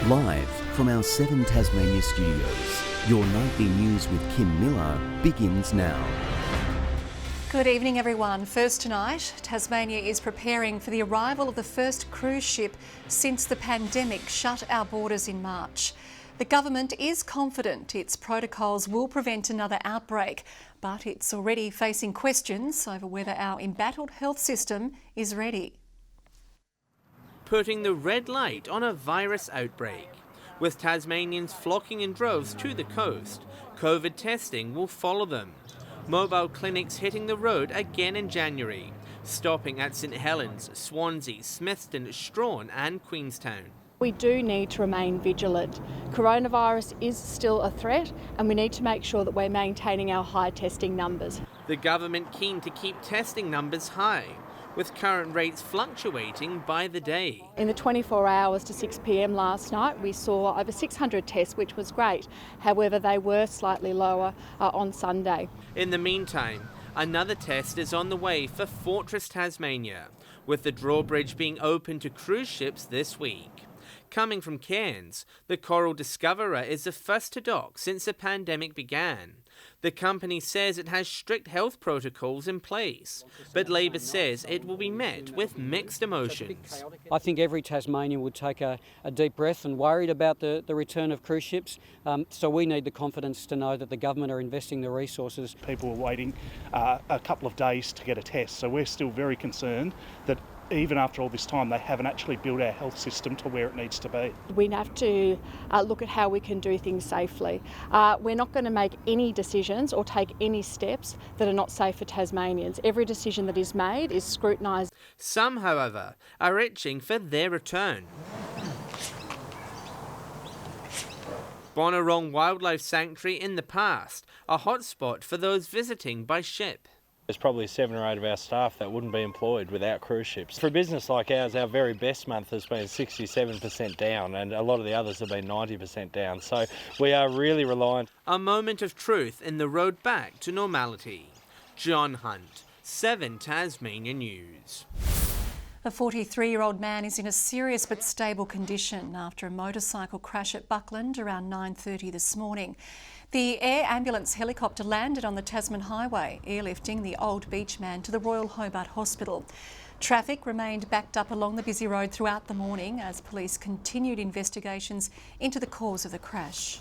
Live from our 7 Tasmania studios, your nightly news with Kim Miller begins now. Good evening, everyone. First tonight, Tasmania is preparing for the arrival of the first cruise ship since the pandemic shut our borders in March. The government is confident its protocols will prevent another outbreak, but it's already facing questions over whether our embattled health system is ready. Putting the red light on a virus outbreak. With Tasmanians flocking in droves to the coast, COVID testing will follow them. Mobile clinics hitting the road again in January, stopping at St Helens, Swansea, Smithton, Strahan and Queenstown. We do need to remain vigilant. Coronavirus is still a threat and we need to make sure that we're maintaining our high testing numbers. The government keen to keep testing numbers high, with current rates fluctuating by the day. In the 24 hours to 6 p.m. last night, we saw over 600 tests, which was great. However, they were slightly lower on Sunday. In the meantime, another test is on the way for Fortress Tasmania, with the drawbridge being open to cruise ships this week. Coming from Cairns, the Coral Discoverer is the first to dock since the pandemic began. The company says it has strict health protocols in place, but Labor says it will be met with mixed emotions. I think every Tasmanian would take a deep breath and worried about the return of cruise ships, so we need the confidence to know that the government are investing the resources. People are waiting a couple of days to get a test, so we're still very concerned that even after all this time, they haven't actually built our health system to where it needs to be. We have to look at how we can do things safely. We're not going to make any decisions or take any steps that are not safe for Tasmanians. Every decision that is made is scrutinised. Some, however, are itching for their return. Bonorong Wildlife Sanctuary in the past, a hotspot for those visiting by ship. There's probably 7 or 8 of our staff that wouldn't be employed without cruise ships. For a business like ours, our very best month has been 67% down and a lot of the others have been 90% down. So we are really reliant. A moment of truth in the road back to normality. John Hunt, 7 Tasmania News. A 43-year-old man is in a serious but stable condition after a motorcycle crash at Buckland around 9:30 this morning. The air ambulance helicopter landed on the Tasman Highway, airlifting the old beach man to the Royal Hobart Hospital. Traffic remained backed up along the busy road throughout the morning as police continued investigations into the cause of the crash.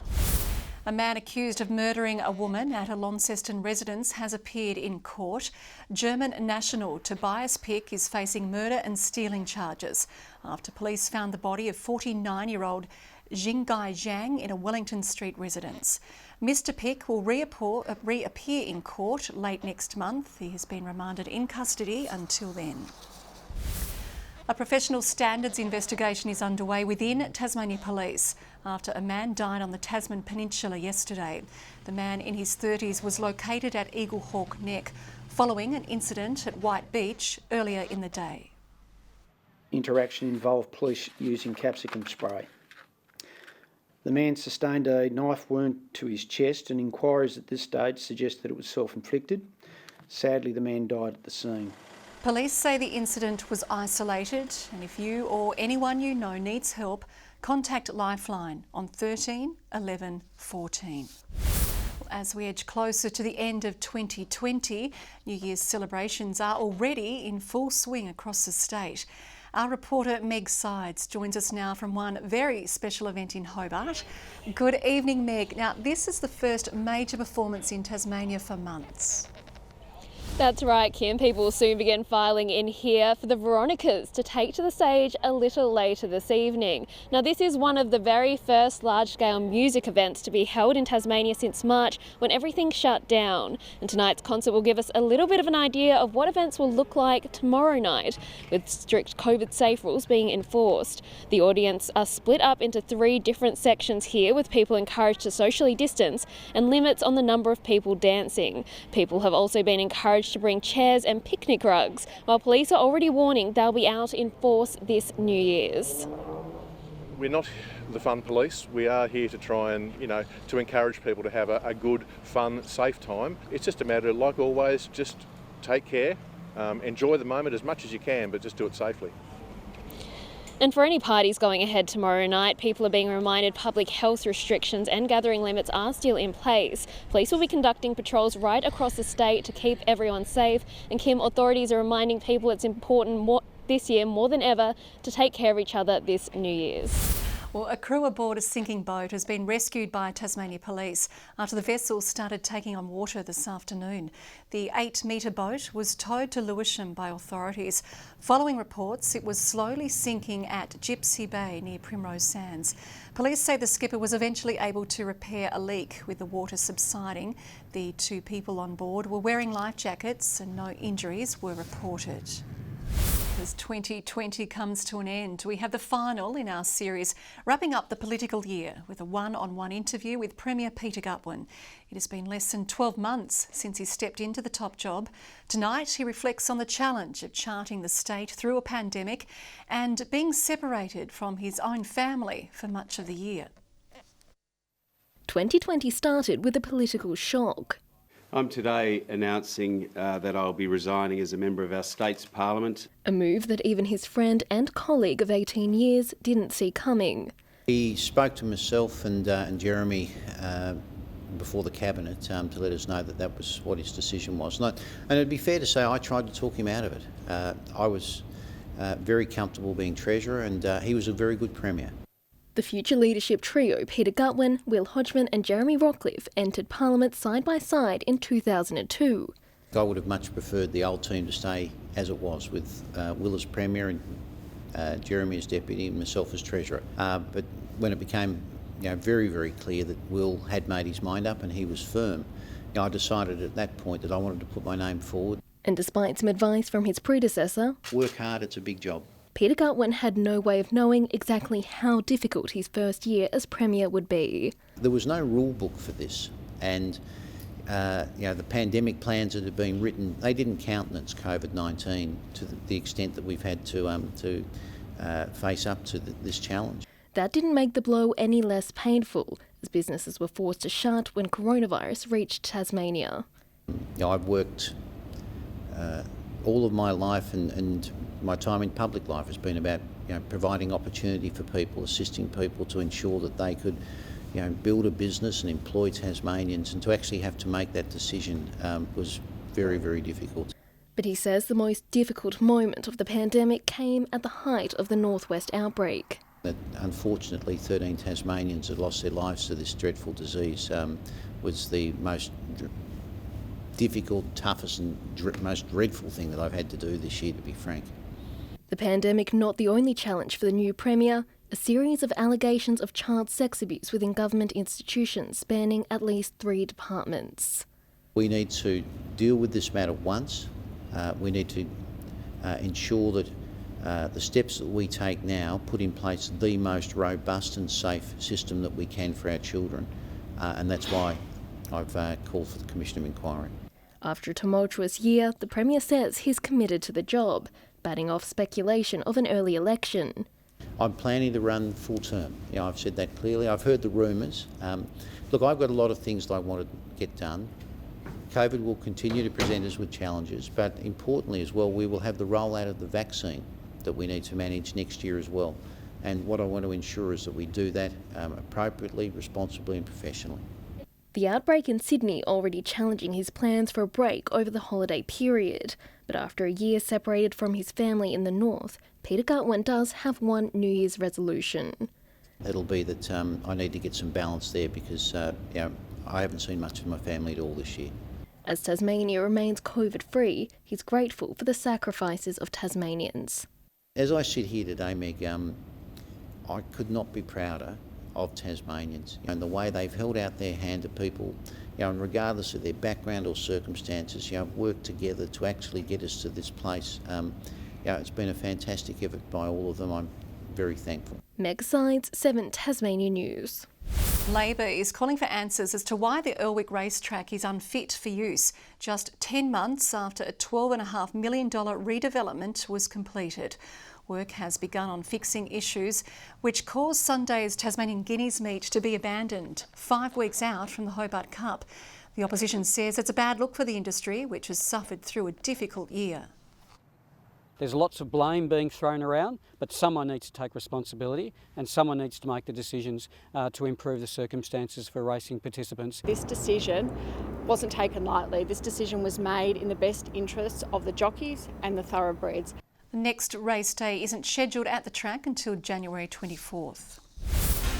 A man accused of murdering a woman at a Launceston residence has appeared in court. German national Tobias Pick is facing murder and stealing charges after police found the body of 49-year-old Jinggai Zhang in a Wellington Street residence. Mr Pick will reappear in court late next month. He has been remanded in custody until then. A professional standards investigation is underway within Tasmania Police after a man died on the Tasman Peninsula yesterday. The man in his 30s was located at Eagle Hawk Neck following an incident at White Beach earlier in the day. Interaction involved police using capsicum spray. The man sustained a knife wound to his chest and inquiries at this stage suggest that it was self-inflicted. Sadly, the man died at the scene. Police say the incident was isolated and if you or anyone you know needs help, contact Lifeline on 13 11 14. As we edge closer to the end of 2020, New Year's celebrations are already in full swing across the state. Our reporter Meg Sydes joins us now from one very special event in Hobart. Good evening, Meg. Now, this is the first major performance in Tasmania for months. That's right, Kim. People will soon begin filing in here for the Veronicas to take to the stage a little later this evening. Now, this is one of the very first large-scale music events to be held in Tasmania since March when everything shut down. And tonight's concert will give us a little bit of an idea of what events will look like tomorrow night, with strict COVID-safe rules being enforced. The audience are split up into 3 different sections here, with people encouraged to socially distance and limits on the number of people dancing. People have also been encouraged to bring chairs and picnic rugs, while police are already warning they'll be out in force this New Year's. We're not the fun police. We are here to try and, to encourage people to have a good, fun, safe time. It's just a matter, like always, just take care, enjoy the moment as much as you can, but just do it safely. And for any parties going ahead tomorrow night, people are being reminded public health restrictions and gathering limits are still in place. Police will be conducting patrols right across the state to keep everyone safe. And Kim, authorities are reminding people it's important this year more than ever to take care of each other this New Year's. Well, a crew aboard a sinking boat has been rescued by Tasmania Police after the vessel started taking on water this afternoon. The 8-metre boat was towed to Lewisham by authorities. Following reports, it was slowly sinking at Gypsy Bay near Primrose Sands. Police say the skipper was eventually able to repair a leak with the water subsiding. The 2 people on board were wearing life jackets and no injuries were reported. As 2020 comes to an end, we have the final in our series, wrapping up the political year with a one-on-one interview with Premier Peter Gutwein. It has been less than 12 months since he stepped into the top job. Tonight, he reflects on the challenge of charting the state through a pandemic and being separated from his own family for much of the year. 2020 started with a political shock. I'm today announcing that I'll be resigning as a member of our state's parliament. A move that even his friend and colleague of 18 years didn't see coming. He spoke to myself and Jeremy before the Cabinet to let us know that that was what his decision was. And it'd be fair to say I tried to talk him out of it. I was very comfortable being Treasurer and he was a very good Premier. The future leadership trio, Peter Gutwein, Will Hodgman and Jeremy Rockcliffe, entered Parliament side by side in 2002. I would have much preferred the old team to stay as it was, with Will as Premier and Jeremy as Deputy and myself as Treasurer. But when it became very, very clear that Will had made his mind up and he was firm, I decided at that point that I wanted to put my name forward. And despite some advice from his predecessor, work hard, it's a big job. Peter Gutwein had no way of knowing exactly how difficult his first year as Premier would be. There was no rule book for this, and the pandemic plans that had been written, they didn't countenance COVID-19 to the extent that we've had to face up to this challenge. That didn't make the blow any less painful, as businesses were forced to shut when coronavirus reached Tasmania. I've worked all of my life and my time in public life has been about providing opportunity for people, assisting people to ensure that they could build a business and employ Tasmanians, and to actually have to make that decision was very, very difficult. But he says the most difficult moment of the pandemic came at the height of the northwest outbreak. That unfortunately 13 Tasmanians had lost their lives to this dreadful disease was the most difficult, toughest and most dreadful thing that I've had to do this year, to be frank. The pandemic not the only challenge for the new Premier. A series of allegations of child sex abuse within government institutions spanning at least 3 departments. We need to deal with this matter once. We need to ensure that the steps that we take now put in place the most robust and safe system that we can for our children, and that's why I've called for the Commission of Inquiry. After a tumultuous year, the Premier says he's committed to the job, batting off speculation of an early election. I'm planning to run full term. I've said that clearly. I've heard the rumours. Look, I've got a lot of things that I want to get done. COVID will continue to present us with challenges, but importantly as well, we will have the rollout of the vaccine that we need to manage next year as well. And what I want to ensure is that we do that appropriately, responsibly and professionally. The outbreak in Sydney already challenging his plans for a break over the holiday period. But after a year separated from his family in the north, Peter Gutwein does have one New Year's resolution. It'll be that I need to get some balance there because I haven't seen much of my family at all this year. As Tasmania remains COVID-free, he's grateful for the sacrifices of Tasmanians. As I sit here today, Meg, I could not be prouder of Tasmanians and the way they've held out their hand to people, and regardless of their background or circumstances, worked together to actually get us to this place. It's been a fantastic effort by all of them. I'm very thankful. Meg Sydes, 7 Tasmania News. Labor is calling for answers as to why the Erwick racetrack is unfit for use, just 10 months after a $12.5 million redevelopment was completed. Work has begun on fixing issues which caused Sunday's Tasmanian Guineas meet to be abandoned 5 weeks out from the Hobart Cup. The opposition says it's a bad look for the industry, which has suffered through a difficult year. There's lots of blame being thrown around, but someone needs to take responsibility and someone needs to make the decisions to improve the circumstances for racing participants. This decision wasn't taken lightly. This decision was made in the best interests of the jockeys and the thoroughbreds. The next race day isn't scheduled at the track until January 24th.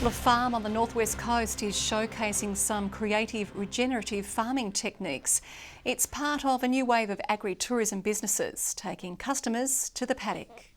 Well, a farm on the northwest coast is showcasing some creative regenerative farming techniques. It's part of a new wave of agri-tourism businesses taking customers to the paddock.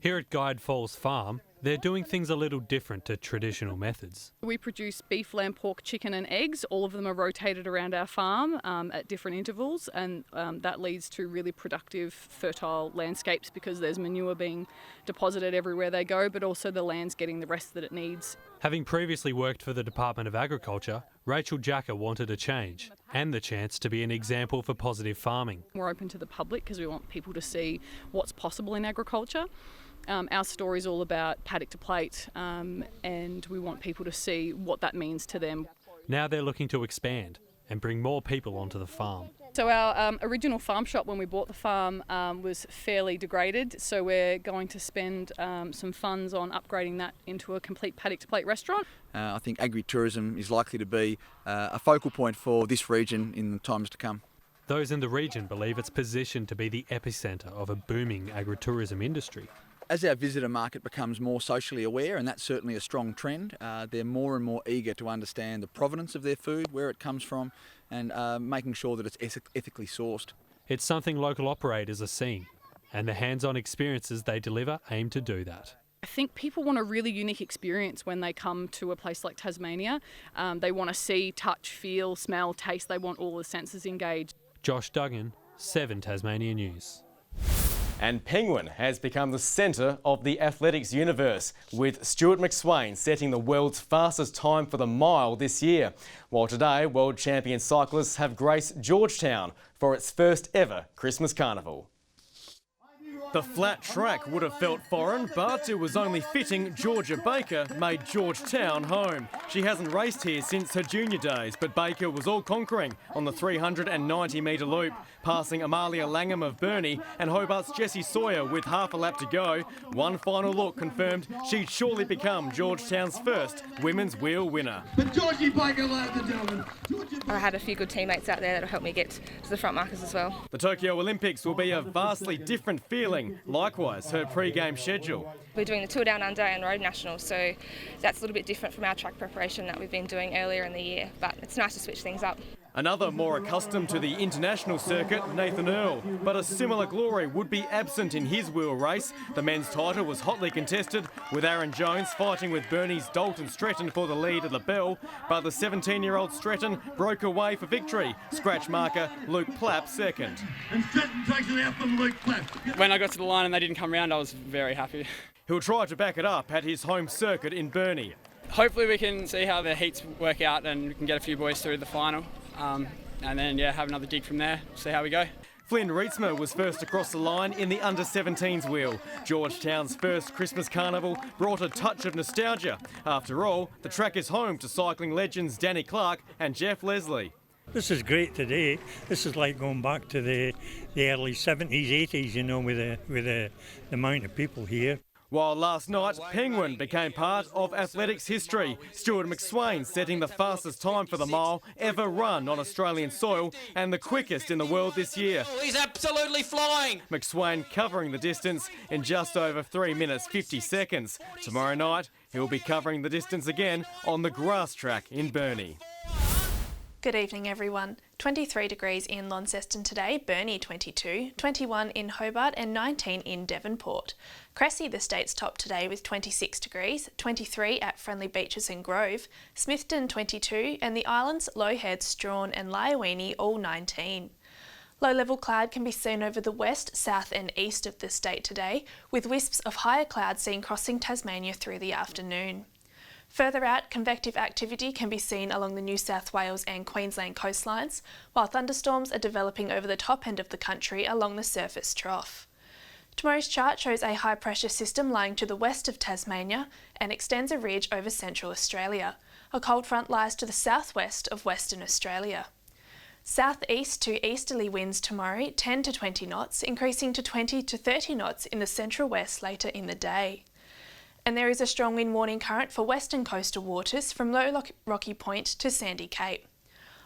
Here at Guide Falls Farm, they're doing things a little different to traditional methods. We produce beef, lamb, pork, chicken and eggs. All of them are rotated around our farm at different intervals, and that leads to really productive, fertile landscapes because there's manure being deposited everywhere they go, but also the land's getting the rest that it needs. Having previously worked for the Department of Agriculture, Rachel JACKA wanted a change and the chance to be an example for positive farming. We're open to the public because we want people to see what's possible in agriculture. Our story is all about paddock to plate, and we want people to see what that means to them. Now they're looking to expand and bring more people onto the farm. So our original farm shop when we bought the farm was fairly degraded, so we're going to spend some funds on upgrading that into a complete paddock to plate restaurant. I think agri-tourism is likely to be a focal point for this region in the times to come. Those in the region believe it's positioned to be the epicentre of a booming agri-tourism industry. As our visitor market becomes more socially aware, and that's certainly a strong trend, they're more and more eager to understand the provenance of their food, where it comes from, and making sure that it's ethically sourced. It's something local operators are seeing, and the hands-on experiences they deliver aim to do that. I think people want a really unique experience when they come to a place like Tasmania. They want to see, touch, feel, smell, taste. They want all the senses engaged. Josh Duggan, 7 Tasmania News. And Penguin has become the centre of the athletics universe, with Stuart McSwain setting the world's fastest time for the mile this year. While today, world champion cyclists have graced Georgetown for its first ever Christmas carnival. The flat track would have felt foreign, but it was only fitting Georgia Baker made Georgetown home. She hasn't raced here since her junior days, but Baker was all-conquering on the 390-metre loop, passing Amalia Langham of Burnie and Hobart's Jessie Sawyer with half a lap to go. One final look confirmed she'd surely become Georgetown's first women's wheel winner. But Georgie Baker, ladies and gentlemen. I had a few good teammates out there that helped me get to the front markers as well. The Tokyo Olympics will be a vastly different feeling. Likewise, her pre-game schedule. We're doing the Tour Down Under and Road Nationals, so that's a little bit different from our track preparation that we've been doing earlier in the year, but it's nice to switch things up. Another more accustomed to the international circuit, Nathan Earl, but a similar glory would be absent in his wheel race. The men's title was hotly contested, with Aaron Jones fighting with Burnie's Dalton Stretton for the lead at the bell, but the 17-year-old Stretton broke away for victory. Scratch marker Luke Plapp second. And Stretton takes it out from Luke Plapp. When I got to the line and they didn't come round, I was very happy. He'll try to back it up at his home circuit in Burnie. Hopefully we can see how the heats work out and we can get a few boys through the final. And then, have another dig from there, see how we go. Flynn Reitsma was first across the line in the under-17s wheel. Georgetown's first Christmas carnival brought a touch of nostalgia. After all, the track is home to cycling legends Danny Clark and Jeff Leslie. This is great today. This is like going back to the early 70s, 80s, you know, with the amount of people here. While last night, Penguin became part of athletics history. Stuart McSwain setting the fastest time for the mile ever run on Australian soil and the quickest in the world this year. He's absolutely flying! McSwain covering the distance in just over 3 minutes 50 seconds. Tomorrow night, he'll be covering the distance again on the grass track in Burnie. Good evening everyone. 23 degrees in Launceston today, Burnie 22, 21 in Hobart and 19 in Devonport. Cressy the state's top today with 26 degrees, 23 at Friendly Beaches and Grove, Smithton 22 and the islands Low Head, Strawn and Lyowini all 19. Low-level cloud can be seen over the west, south and east of the state today, with wisps of higher cloud seen crossing Tasmania through the afternoon. Further out, convective activity can be seen along the New South Wales and Queensland coastlines, while thunderstorms are developing over the top end of the country along the surface trough. Tomorrow's chart shows a high-pressure system lying to the west of Tasmania and extends a ridge over central Australia. A cold front lies to the southwest of Western Australia. Southeast to easterly winds tomorrow, 10 to 20 knots, increasing to 20 to 30 knots in the central west later in the day. And there is a strong wind warning current for western coastal waters from Low Rocky Point to Sandy Cape.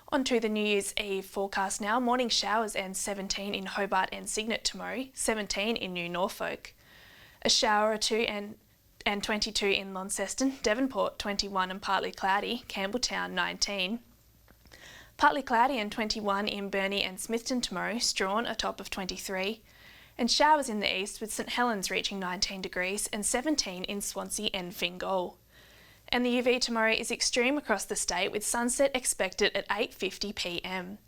On to the New Year's Eve forecast now. Morning showers and 17 in Hobart and Cygnet tomorrow, 17 in New Norfolk. A shower or two and 22 in Launceston, Devonport 21 and partly cloudy, Campbelltown 19. Partly cloudy and 21 in Burnie and Smithton tomorrow, Strawn a top of 23. And showers in the east with St Helens reaching 19 degrees and 17 in Swansea and Fingal. And the UV tomorrow is extreme across the state with sunset expected at 8:50 p.m.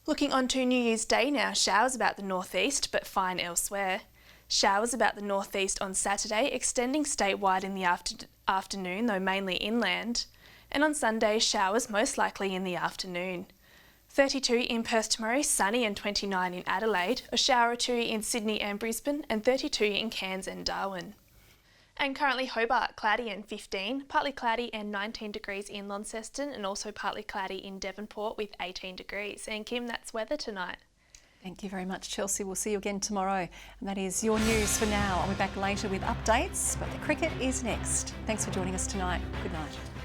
Looking on to New Year's Day now, showers about the northeast but fine elsewhere. Showers about the northeast on Saturday, extending statewide in the afternoon, though mainly inland. And on Sunday, showers most likely in the afternoon. 32 in Perth tomorrow, sunny and 29 in Adelaide, a shower or two in Sydney and Brisbane, and 32 in Cairns and Darwin. And currently Hobart, cloudy and 15, partly cloudy and 19 degrees in Launceston, and also partly cloudy in Devonport with 18 degrees. And Kim, that's weather tonight. Thank you very much, Chelsea. We'll see you again tomorrow. And that is your news for now. I'll be back later with updates, but the cricket is next. Thanks for joining us tonight. Good night.